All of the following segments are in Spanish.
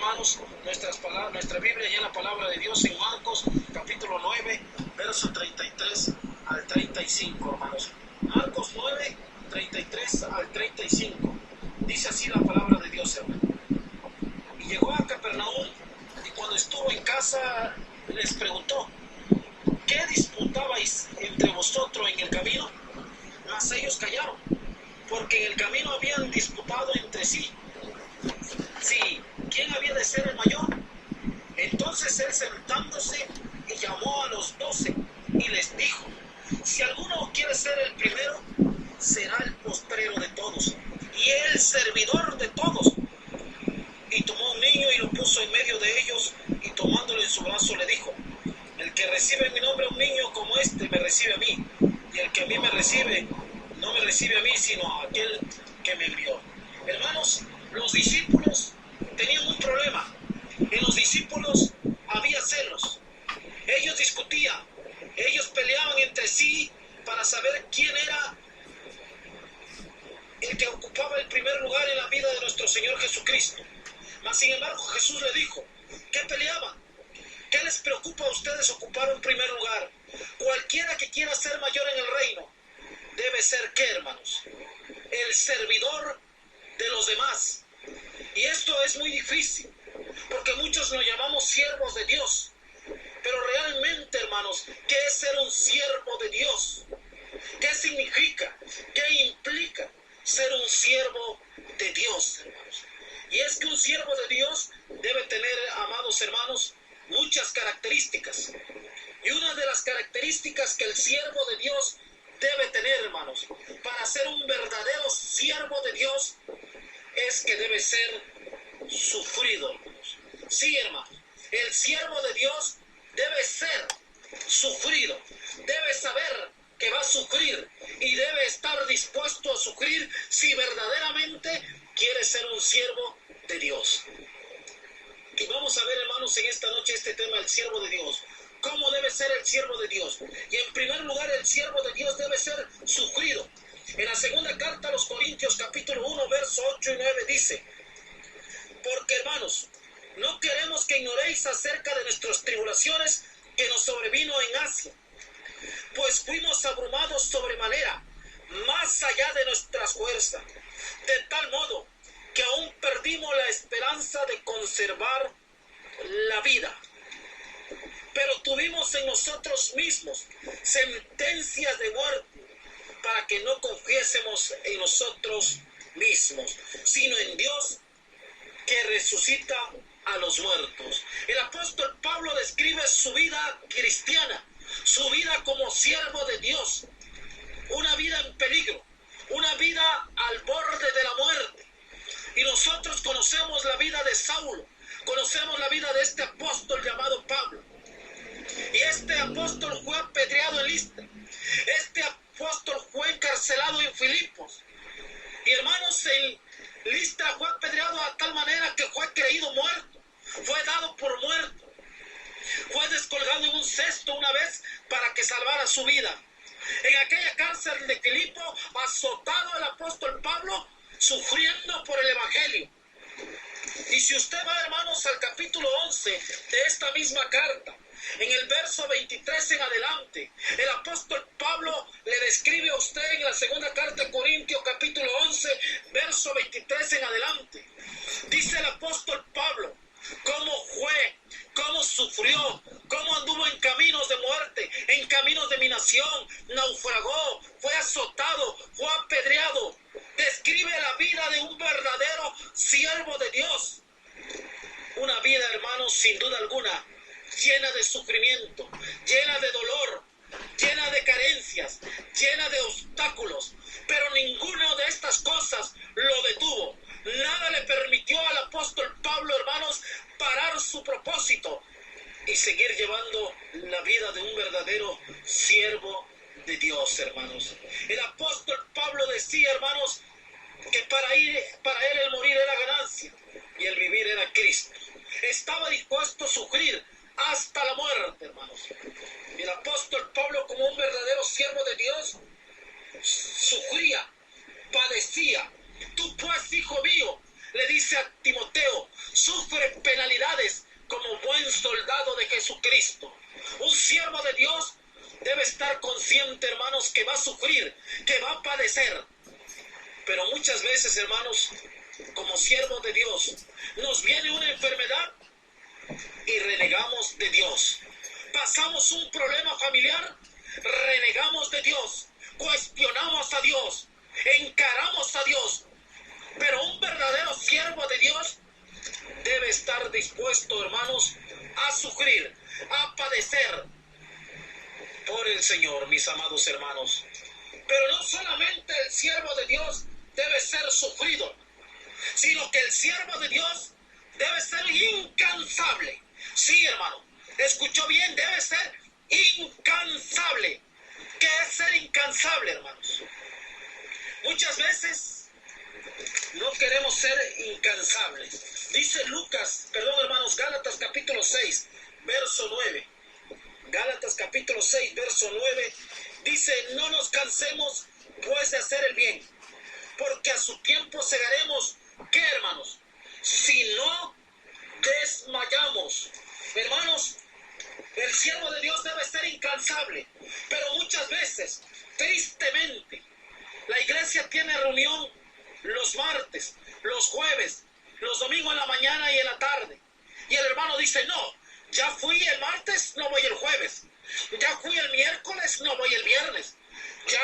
hermanos, nuestra Biblia y en la palabra de Dios en Marcos, capítulo 9, verso 33 al 35, hermanos. Marcos 9, 33 al 35. Dice así la palabra de Dios, hermano. Y llegó a Capernaum, y cuando estuvo en casa, les preguntó: ¿qué disputabais entre vosotros en el camino? Mas ellos callaron, porque en el camino habían disputado entre sí. Sí, ¿quién había de ser el mayor? Entonces él, sentándose, y llamó a los 12 y les dijo: si alguno quiere ser el primero, será el postrero de todos y el servidor de todos. Y tomó un niño y lo puso en medio de ellos, y tomándolo en su brazo le dijo: el que recibe en mi nombre a un niño como este, me recibe a mí, y el que a mí me recibe, no me recibe a mí, sino a aquel que me envió. Hermanos, los discípulos tenían un problema. En los discípulos había celos. Ellos discutían, ellos peleaban entre sí para saber quién era el que ocupaba el primer lugar en la vida de nuestro Señor Jesucristo. Mas sin embargo Jesús le dijo: ¿qué peleaban? ¿Qué les preocupa a ustedes ocupar un primer lugar? Cualquiera que quiera ser mayor en el reino debe ser, ¿qué, hermanos? El servidor de los demás. Y esto es muy difícil, porque muchos nos llamamos siervos de Dios. Pero realmente, hermanos, ¿qué es ser un siervo de Dios? ¿Qué significa? ¿Qué implica ser un siervo de Dios, hermanos? Y es que un siervo de Dios debe tener, amados hermanos, muchas características. Y una de las características que el siervo de Dios debe tener, hermanos, para ser un verdadero siervo de Dios, es que debe ser sufrido, hermanos. Sí, hermanos, el siervo de Dios debe ser sufrido, debe saber que va a sufrir y debe estar dispuesto a sufrir si verdaderamente quiere ser un siervo de Dios. Y vamos a ver, hermanos, en esta noche este tema, el siervo de Dios. ¿Cómo debe ser el siervo de Dios? Y en primer lugar, el siervo de Dios debe ser sufrido. En la segunda carta a los Corintios, capítulo 1, verso 8 y 9, dice: porque, hermanos, no queremos que ignoréis acerca de nuestras tribulaciones que nos sobrevino en Asia, pues fuimos abrumados sobremanera, más allá de nuestras fuerzas, de tal modo que aún perdimos la esperanza de conservar la vida. Pero tuvimos en nosotros mismos sentencias de muerte, para que no confiésemos en nosotros mismos, sino en Dios, que resucita a los muertos. El apóstol Pablo describe su vida cristiana, su vida como siervo de Dios, una vida en peligro, una vida al borde de la muerte. Y nosotros conocemos la vida de Saulo, conocemos la vida de este apóstol llamado Pablo. Y este apóstol fue apedreado en Listra, este apóstol fue encarcelado en Filipos. Y, hermanos, en Listra fue apedreado a tal manera que fue creído muerto, fue dado por muerto, fue descolgado en un cesto una vez para que salvara su vida. En aquella cárcel de Filipo, azotado el apóstol Pablo, sufriendo por el evangelio. Y si usted va, hermanos, al capítulo 11 de esta misma carta, en el verso 23 en adelante, el apóstol Pablo le describe a usted en la segunda carta de Corintios, capítulo 11, verso 23 en adelante. Dice el apóstol Pablo cómo fue, cómo sufrió, cómo anduvo en caminos de muerte, en caminos de minación, naufragó, fue azotado, fue apedreado. Describe la vida de un verdadero siervo de Dios. Una vida, hermanos, sin duda alguna, llena de sufrimiento, llena de dolor, llena de carencias, llena de obstáculos. Pero ninguna de estas cosas lo detuvo. Nada le permitió al apóstol Pablo, hermanos, parar su propósito y seguir llevando la vida de un verdadero siervo de Dios, hermanos. El apóstol Pablo decía, hermanos, que para él el morir era ganancia y el vivir era Cristo. Estaba dispuesto a sufrir hasta la muerte, hermanos. Y el apóstol Pablo, como un verdadero siervo de Dios, sufría, padecía. Tú pues, hijo mío, le dice a Timoteo, sufre penalidades como buen soldado de Jesucristo. Un siervo de Dios debe estar consciente, hermanos, que va a sufrir, que va a padecer. Pero muchas veces, hermanos, como siervos de Dios, nos viene una enfermedad y renegamos de Dios. Pasamos un problema familiar, renegamos de Dios, cuestionamos a Dios, encaramos a Dios. Pero un verdadero siervo de Dios debe estar dispuesto, hermanos, a sufrir, a padecer por el Señor, mis amados hermanos. Pero no solamente el siervo de Dios debe ser sufrido, sino que el siervo de Dios debe ser incansable. Sí, hermano, escuchó bien, debe ser incansable. ¿Qué es ser incansable, hermanos? Muchas veces no queremos ser incansables. Dice Gálatas capítulo 6, verso 9. Gálatas capítulo 6, verso 9, dice, no nos cansemos pues de hacer el bien, porque a su tiempo segaremos, ¿qué, hermanos? Si no desmayamos. Hermanos, el siervo de Dios debe ser incansable, pero muchas veces, tristemente, la iglesia tiene reunión los martes, los jueves, los domingos en la mañana y en la tarde. Y el hermano dice, no, ya fui el martes, no voy el jueves. Ya fui el miércoles, no voy el viernes. Ya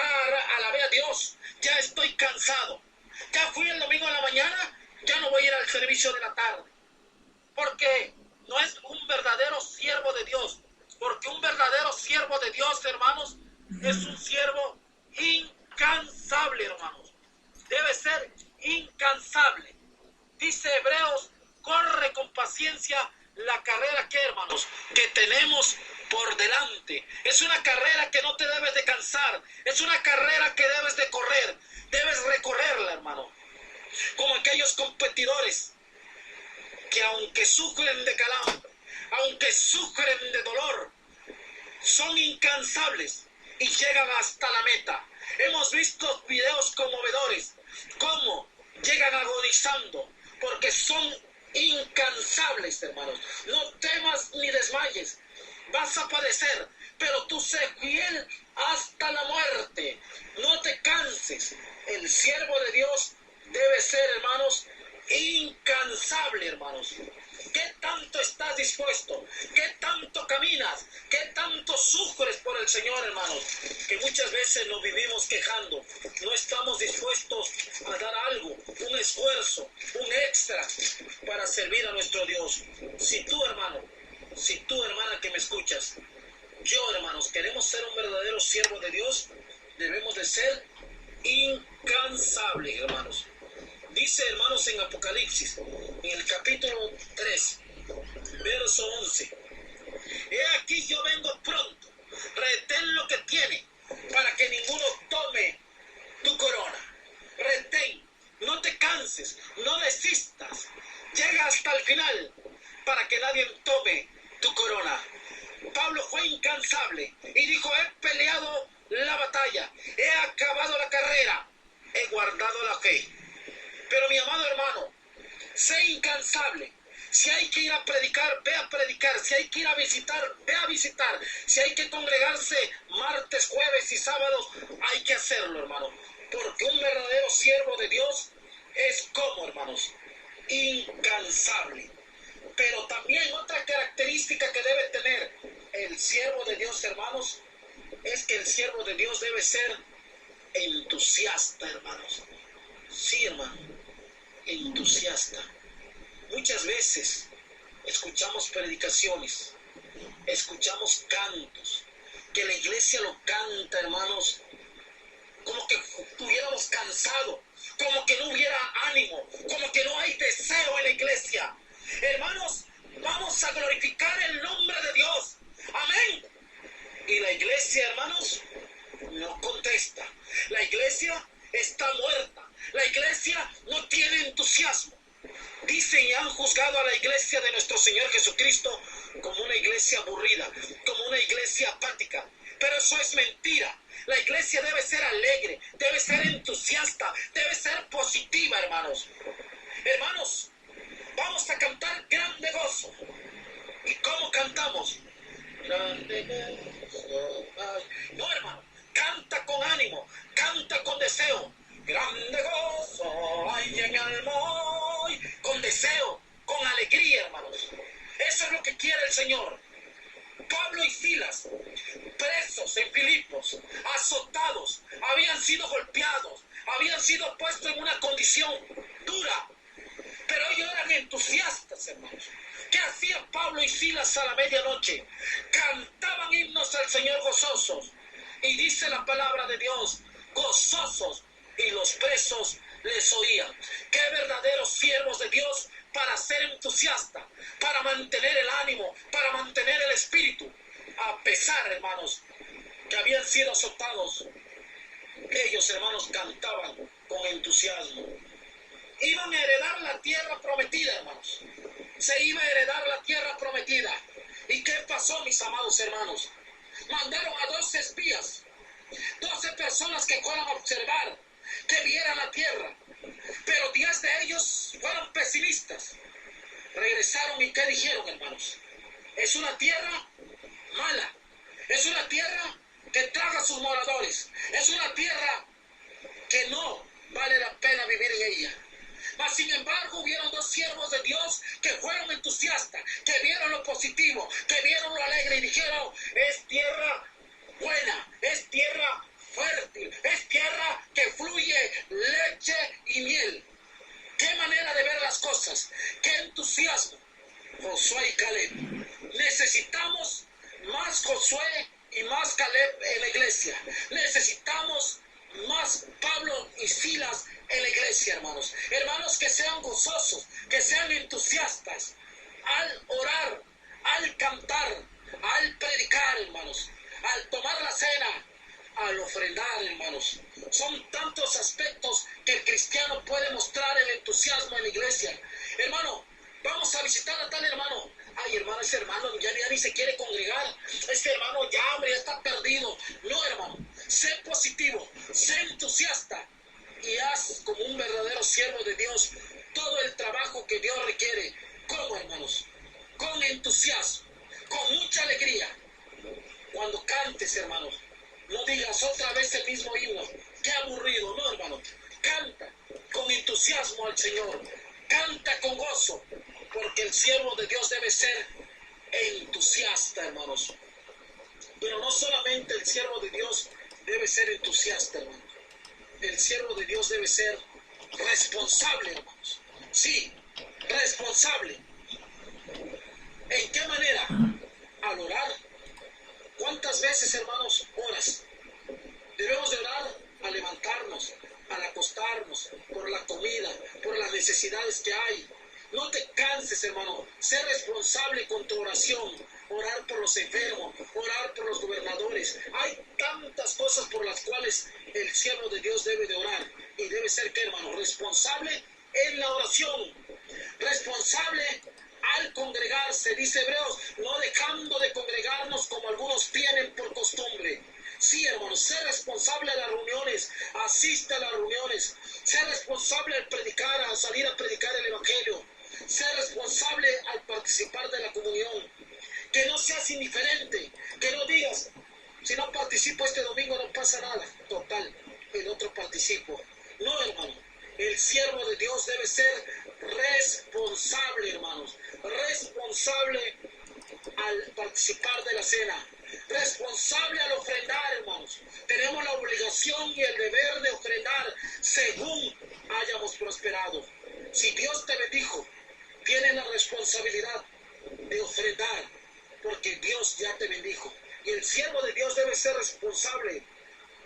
alabé a Dios, ya estoy cansado. Ya fui el domingo en la mañana, ya no voy a ir al servicio de la tarde. Porque no es un verdadero siervo de Dios. Porque un verdadero siervo de Dios, hermanos, es un siervo incansable, hermanos. Debe ser incansable. Dice Hebreos, corre con paciencia la carrera que, hermanos, que tenemos por delante. Es una carrera que no te debes de cansar. Es una carrera que debes de correr. Debes recorrerla, hermano. Como aquellos competidores que aunque sufren de calambre, aunque sufren de dolor, son incansables y llegan hasta la meta. Hemos visto videos conmovedores, cómo llegan agonizando, porque son incansables, hermanos. No temas ni desmayes, vas a padecer, pero tú sé fiel hasta la muerte. No te canses. El siervo de Dios debe ser, hermanos, incansable, hermanos. ¿Qué tanto estás dispuesto? ¿Qué tanto caminas? ¿Qué tanto sufres por el Señor, hermanos? Que muchas veces nos vivimos quejando. No estamos dispuestos a dar algo, un esfuerzo, un extra para servir a nuestro Dios. Si tú, hermano, si tú, hermana, que me escuchas, yo, hermanos, queremos ser un verdadero siervo de Dios, debemos de ser incansables, hermanos. Dice, hermanos, en Apocalipsis, en el capítulo 3, verso 11. He aquí yo vengo pronto, retén lo que tiene, para que ninguno tome tu corona. Retén, no te canses, no desistas. Llega hasta el final, para que nadie tome tu corona. Pablo fue incansable y dijo, he peleado la batalla, he acabado la carrera, he guardado la fe. Pero mi amado hermano, sé incansable. Si hay que ir a predicar, ve a predicar. Si hay que ir a visitar, ve a visitar. Si hay que congregarse martes, jueves y sábados, hay que hacerlo, hermano. Porque un verdadero siervo de Dios es como, hermanos, incansable. Pero también otra característica que debe tener el siervo de Dios, hermanos, es que el siervo de Dios debe ser entusiasta, hermanos. Sí, hermano, entusiasta. Muchas veces escuchamos predicaciones, escuchamos cantos, que la iglesia lo canta, hermanos, como que estuviéramos cansados, como que no hubiera ánimo, como que no hay deseo en la iglesia. Hermanos, vamos a glorificar el nombre de Dios. Amén. Y la iglesia, hermanos, no contesta. La iglesia está muerta. La iglesia no tiene entusiasmo. Dicen y han juzgado a la iglesia de nuestro Señor Jesucristo como una iglesia aburrida, como una iglesia apática. Pero eso es mentira. La iglesia debe ser alegre, debe ser entusiasta, debe ser positiva, hermanos. Hermanos, vamos a cantar grande gozo. ¿Y cómo cantamos? Grande gozo. No, hermano, canta con ánimo, canta con deseo. Grande gozo hay en mi alma hoy. Con deseo, con alegría, hermanos. Eso es lo que quiere el Señor. Pablo y Silas, presos en Filipos, azotados, habían sido golpeados, habían sido puestos en una condición dura, pero ellos eran entusiastas, hermanos. ¿Qué hacían Pablo y Silas a la medianoche? Cantaban himnos al Señor gozosos. Y dice la palabra de Dios, gozosos, y los presos les oían. ¡Qué verdaderos siervos de Dios! Para ser entusiasta, para mantener el ánimo, para mantener el espíritu, a pesar, hermanos, que habían sido azotados. Ellos, hermanos, cantaban con entusiasmo. Iban a heredar la tierra prometida, hermanos. Se iba a heredar la tierra prometida. ¿Y qué pasó, mis amados hermanos? Mandaron a 12 espías, 12 personas que fueran a observar, que vieran la tierra. Pero 10 de ellos fueron pesimistas. Regresaron y ¿qué dijeron, hermanos? Es una tierra mala. Es una tierra que traga a sus moradores. Es una tierra que no vale la pena vivir en ella. Mas sin embargo hubieron 2 siervos de Dios que fueron entusiastas, que vieron lo positivo, que vieron lo alegre y dijeron, es tierra buena, es tierra fértil, es tierra que fluye leche y miel. Qué manera de ver las cosas, qué entusiasmo. Josué y Caleb. Necesitamos más Josué y más Caleb en la iglesia. Necesitamos más Pablo y Silas en la iglesia, hermanos. Hermanos que sean gozosos, que sean entusiastas al orar, al cantar, al predicar, hermanos, al tomar la cena, al ofrendar, hermanos. Son tantos aspectos que el cristiano puede mostrar el entusiasmo en la iglesia. Hermano, vamos a visitar a tal hermano. Ay, hermano, ese hermano ya ni se quiere congregar. Este hermano ya, hombre, ya está perdido. No, hermano, sé positivo, sé entusiasta y haz como un verdadero siervo de Dios todo el trabajo que Dios requiere. ¿Cómo, hermanos? Con entusiasmo, con mucha alegría. Cuando cantes, hermanos, no digas otra vez el mismo himno. Qué aburrido, no, hermano. Canta con entusiasmo al Señor. Canta con gozo, porque el siervo de Dios debe ser entusiasta, hermanos. Pero no solamente el siervo de Dios debe ser entusiasta, hermanos. El siervo de Dios debe ser responsable, hermanos. Sí, responsable. ¿En qué manera? Al orar. ¿Cuántas veces, hermanos, oras? Debemos de orar al levantarnos, al acostarnos, por la comida, por las necesidades que hay. No te canses, hermano. Sé responsable con tu oración. Orar por los enfermos, orar por los gobernadores. Hay tantas cosas por las cuales el siervo de Dios debe de orar. Y debe ser, ¿qué, hermano? Responsable en la oración. Responsable al congregarse, dice Hebreos, no dejando de congregarnos como algunos tienen por costumbre. Sí, hermanos, sé responsable a las reuniones, asiste a las reuniones, sé responsable al predicar, a salir a predicar el evangelio, sé responsable al participar de la comunión, que no seas indiferente, que no digas, si no participo este domingo no pasa nada, total, el otro participo. No, hermano, el siervo de Dios debe ser responsable, hermanos, responsable al participar de la cena, responsable al ofrendar, hermanos. Tenemos la obligación y el deber de ofrendar según hayamos prosperado. Si Dios te bendijo, tienes la responsabilidad de ofrendar, porque Dios ya te bendijo. Y el siervo de Dios debe ser responsable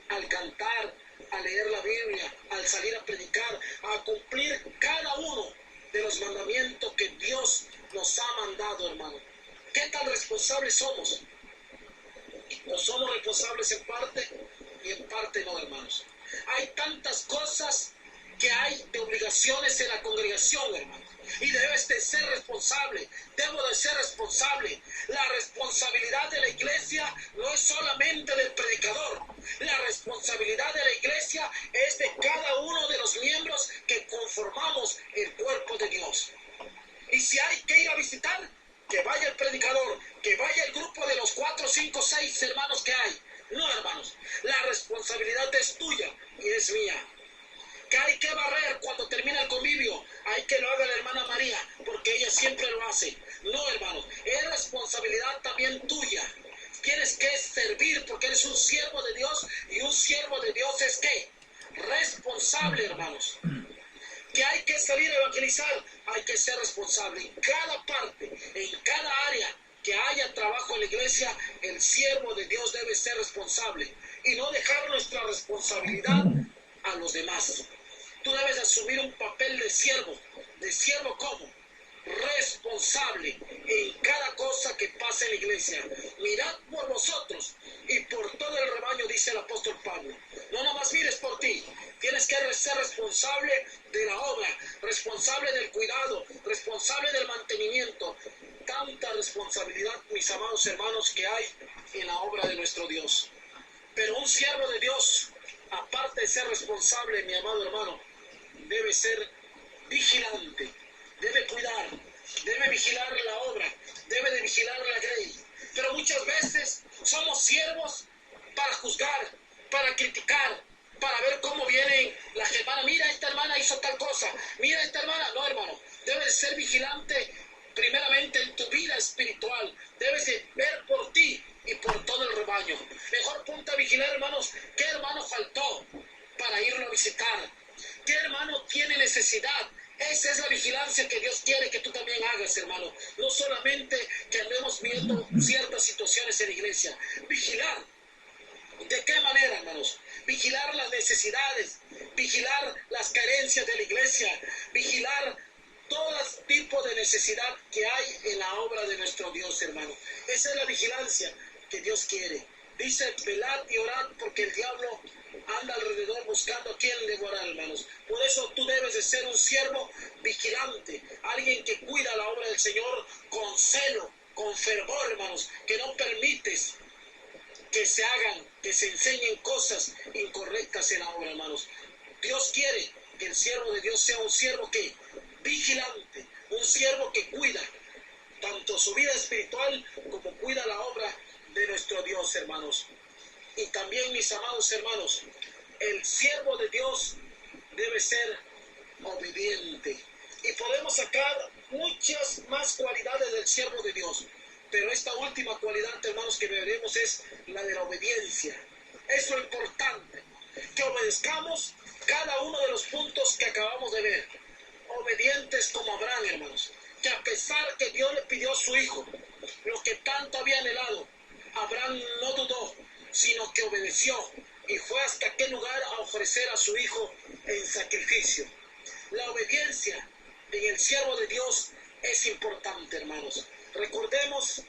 al cantar, a leer la Biblia, al salir a predicar, a cumplir cada uno de los mandamientos que Dios nos ha mandado, hermano. ¿Qué tan responsables somos? ¿O somos responsables en parte y en parte no, hermanos? Hay tantas cosas que hay de obligaciones en la congregación, hermano. Y debes de ser responsable, debo de ser responsable. La responsabilidad de la iglesia no es solamente del predicador. La responsabilidad de la iglesia es de cada uno de los miembros que conformamos el cuerpo es tuya y es mía. Que hay que barrer cuando termina el convivio, hay que lo haga la hermana María, porque ella siempre lo hace. No, hermanos, es responsabilidad también tuya. Tienes que servir porque eres un siervo de Dios, y un siervo de Dios es ¿qué? Responsable, hermanos. Que hay que salir a evangelizar, hay que ser responsable. En cada parte, en cada área que haya trabajo en la iglesia, el siervo de Dios debe ser responsable y no dejar nuestra responsabilidad a los demás. Tú debes asumir un papel de siervo ¿cómo? Responsable en cada cosa que pase en la iglesia. Mirad por vosotros y por todo el rebaño, dice el apóstol Pablo. No nomás mires por ti, tienes que ser responsable de la obra, responsable del cuidado, responsable del mantenimiento. Tanta responsabilidad, mis amados hermanos, que hay en la obra de nuestro Dios. Pero un siervo de Dios, aparte de ser responsable, mi amado hermano, debe ser vigilante, debe cuidar, debe vigilar la obra, debe de vigilar la grey. Pero muchas veces somos siervos para juzgar, para criticar, para ver cómo vienen las hermanas. Mira, esta hermana hizo tal cosa, mira, esta hermana. No, hermano, debes de ser vigilante primeramente en tu vida espiritual. Debes de ver por ti y por todo el rebaño. Mejor ponte a vigilar, hermanos, qué hermano faltó para irlo a visitar, qué hermano tiene necesidad. Esa es la vigilancia que Dios quiere que tú también hagas, hermano. No solamente que andemos viendo ciertas situaciones en la iglesia. Vigilar. ¿De qué manera, hermanos? Vigilar las necesidades, vigilar las carencias de la iglesia, vigilar todo tipo de necesidad que hay en la obra de nuestro Dios, hermano. Esa es la vigilancia que Dios quiere. Dice, velad y orad, porque el diablo anda alrededor buscando a quien devorar, hermanos. Por eso tú debes de ser un siervo vigilante, alguien que cuida la obra del Señor con celo, con fervor, hermanos, que no permites que se hagan, que se enseñen cosas incorrectas en la obra, hermanos. Dios quiere que el siervo de Dios sea un siervo que vigilante, un siervo que cuida tanto su vida espiritual como cuida la obra de nuestro Dios, hermanos. Y también, mis amados hermanos, el siervo de Dios debe ser obediente. Y podemos sacar muchas más cualidades del siervo de Dios. Pero esta última cualidad, hermanos, que veremos es la de la obediencia. Es lo importante, que obedezcamos cada uno de los puntos que acabamos de ver. Obedientes como Abraham, hermanos, que a pesar que Dios le pidió a su hijo, lo que tanto había anhelado, Abraham no dudó, sino que obedeció y fue hasta aquel lugar a ofrecer a su hijo en sacrificio. La obediencia en el siervo de Dios es importante, hermanos. Recordemos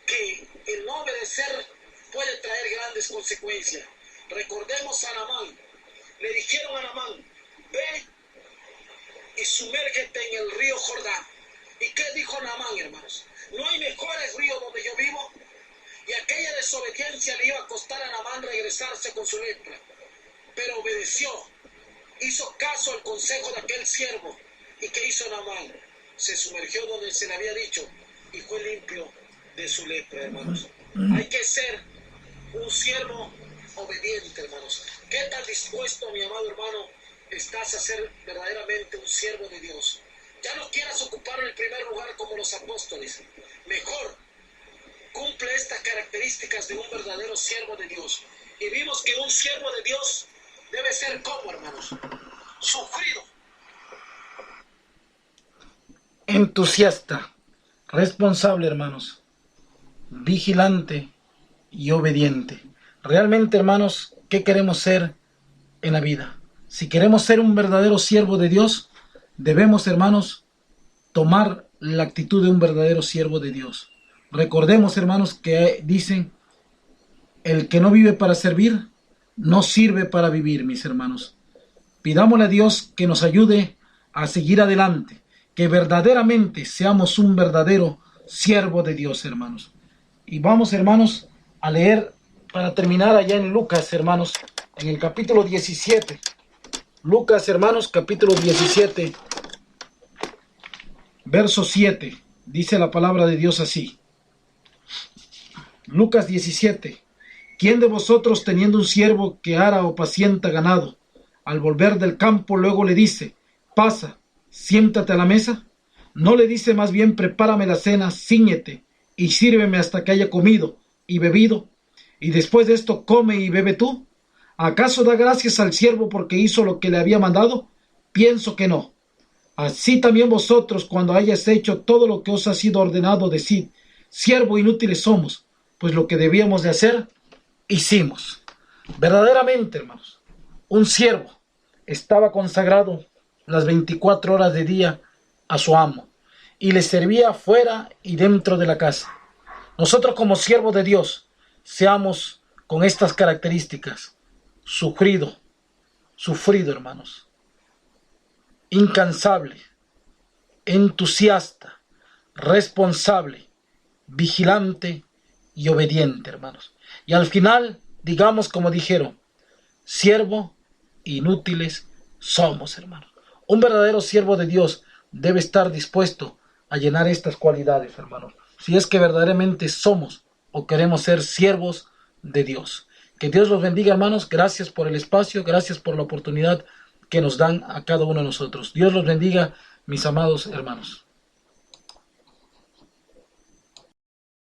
que el no obedecer puede traer grandes consecuencias. Recordemos a Naamán. Le dijeron a Naamán, ve y sumérgete en el río Jordán. ¿Y qué dijo Naamán, hermanos? No hay mejores ríos donde yo vivo. Y aquella desobediencia le iba a costar a Naamán regresarse con su lepra. Pero obedeció, hizo caso al consejo de aquel siervo. ¿Y qué hizo Naamán? Se sumergió donde se le había dicho y fue limpio de su lepra, hermanos. Hay que ser un siervo obediente, hermanos. ¿Qué tan dispuesto, mi amado hermano, estás a ser verdaderamente un siervo de Dios? Ya no quieras ocupar el primer lugar como los apóstoles. Mejor cumple estas características de un verdadero siervo de Dios. Y vimos que un siervo de Dios debe ser como, hermanos, sufrido, entusiasta, responsable, hermanos, vigilante y obediente. Realmente, hermanos, ¿qué queremos ser en la vida? Si queremos ser un verdadero siervo de Dios, debemos, hermanos, tomar la actitud de un verdadero siervo de Dios. Recordemos, hermanos, que dicen, el que no vive para servir, no sirve para vivir, mis hermanos. Pidámosle a Dios que nos ayude a seguir adelante, que verdaderamente seamos un verdadero siervo de Dios, hermanos. Y vamos, hermanos, a leer para terminar allá en Lucas, hermanos, en el capítulo 17. Lucas, hermanos, capítulo 17, verso 7. Dice la palabra de Dios así. Lucas 17. ¿Quién de vosotros, teniendo un siervo que ara o pacienta ganado, al volver del campo luego le dice, pasa, siéntate a la mesa? ¿No le dice más bien, prepárame la cena, cíñete y sírveme hasta que haya comido y bebido, y después de esto come y bebe tú? ¿Acaso da gracias al siervo porque hizo lo que le había mandado? Pienso que no. Así también vosotros, cuando hayáis hecho todo lo que os ha sido ordenado, decid, siervo inútiles somos, pues lo que debíamos de hacer, hicimos. Verdaderamente, hermanos, un siervo estaba consagrado las 24 horas de día a su amo y le servía fuera y dentro de la casa. Nosotros, como siervos de Dios, seamos con estas características: sufrido, hermanos, incansable, entusiasta, responsable, vigilante y obediente, hermanos. Y al final, digamos como dijeron, siervo inútiles somos, hermanos. Un verdadero siervo de Dios debe estar dispuesto a llenar estas cualidades, hermanos, si es que verdaderamente somos o queremos ser siervos de Dios. Que Dios los bendiga, hermanos. Gracias por el espacio, gracias por la oportunidad que nos dan a cada uno de nosotros. Dios los bendiga, mis amados hermanos.